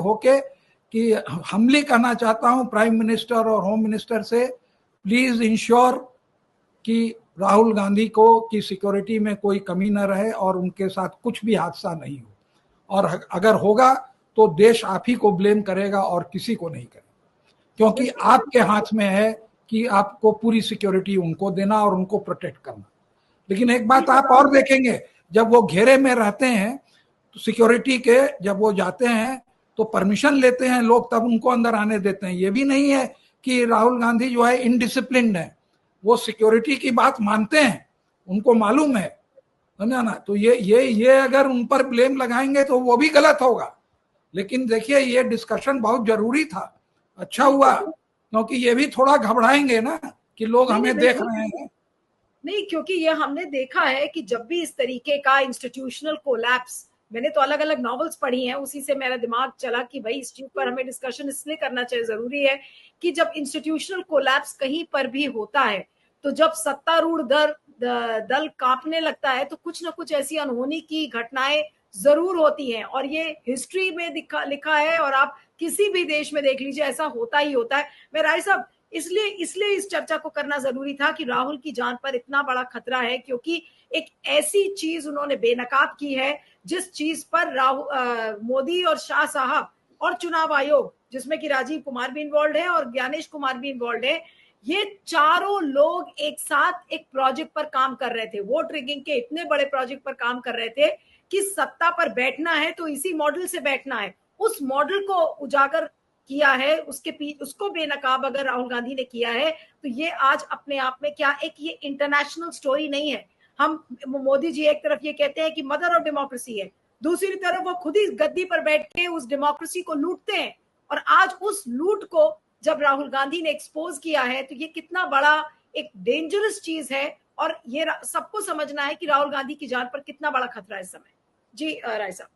होके कि हमली करना चाहता हूं प्राइम मिनिस्टर और होम मिनिस्टर से, प्लीज इंश्योर कि राहुल गांधी को की सिक्योरिटी में कोई कमी न रहे और उनके साथ कुछ भी हादसा नहीं हो, और अगर होगा तो देश आप ही को ब्लेम करेगा और किसी को नहीं करेगा, क्योंकि आपके हाथ में है कि आपको पूरी सिक्योरिटी उनको देना और उनको प्रोटेक्ट करना। लेकिन एक बात आप और देखेंगे, जब वो घेरे में रहते हैं तो सिक्योरिटी के, जब वो जाते हैं तो परमिशन लेते हैं लोग, तब उनको अंदर आने देते हैं। ये भी नहीं है कि राहुल गांधी जो है इनडिसिप्लिन्ड है, वो सिक्योरिटी की बात मानते हैं, उनको मालूम है, समझा ना। तो ये अगर उन पर ब्लेम लगाएंगे तो वो भी गलत होगा। लेकिन देखिए ये डिस्कशन बहुत जरूरी था, अच्छा हुआ, क्योंकि ये भी थोड़ा घबराएंगे ना कि लोग हमें देख रहे हैं। नहीं, क्योंकि ये हमने देखा है कि जब भी इस तरीके का इंस्टीट्यूशनल कोलैप्स, मैंने तो अलग अलग नॉवेल्स पढ़ी हैं, उसी से मेरा दिमाग चला कि भाई इस चीज पर हमें डिस्कशन इसलिए करना चाहिए, जरूरी है कि जब इंस्टीट्यूशनल कोलैप्स कहीं पर भी होता है तो जब सत्तारूढ़ दल कांपने लगता है तो कुछ ना कुछ ऐसी अनहोनी की घटनाएं जरूर होती हैं, और ये हिस्ट्री में लिखा है, और आप किसी भी देश में देख लीजिए ऐसा होता ही होता है। मैं राय साहब इसलिए इस चर्चा को करना जरूरी था कि राहुल की जान पर इतना बड़ा खतरा है, क्योंकि एक ऐसी चीज उन्होंने बेनकाब की है जिस चीज पर मोदी और शाह साहब और चुनाव आयोग, जिसमें कि राजीव कुमार भी इन्वॉल्व है और ज्ञानेश कुमार भी इन्वॉल्व है, ये चारों लोग एक साथ एक प्रोजेक्ट पर काम कर रहे थे, वोट रिगिंग के इतने बड़े प्रोजेक्ट पर काम कर रहे थे कि सत्ता पर बैठना है तो इसी मॉडल से बैठना है। उस मॉडल को उजागर किया है, उसको बेनकाब अगर राहुल गांधी ने किया है तो ये आज अपने आप में क्या एक ये इंटरनेशनल स्टोरी नहीं है। हम मोदी जी एक तरफ ये कहते हैं कि मदर ऑफ डेमोक्रेसी है, दूसरी तरफ वो खुद ही गद्दी पर बैठ के उस डेमोक्रेसी को लूटते हैं, और आज उस लूट को जब राहुल गांधी ने एक्सपोज किया है तो ये कितना बड़ा एक डेंजरस चीज है, और ये सबको समझना है कि राहुल गांधी की जान पर कितना बड़ा खतरा है इस समय। जी राय साहब।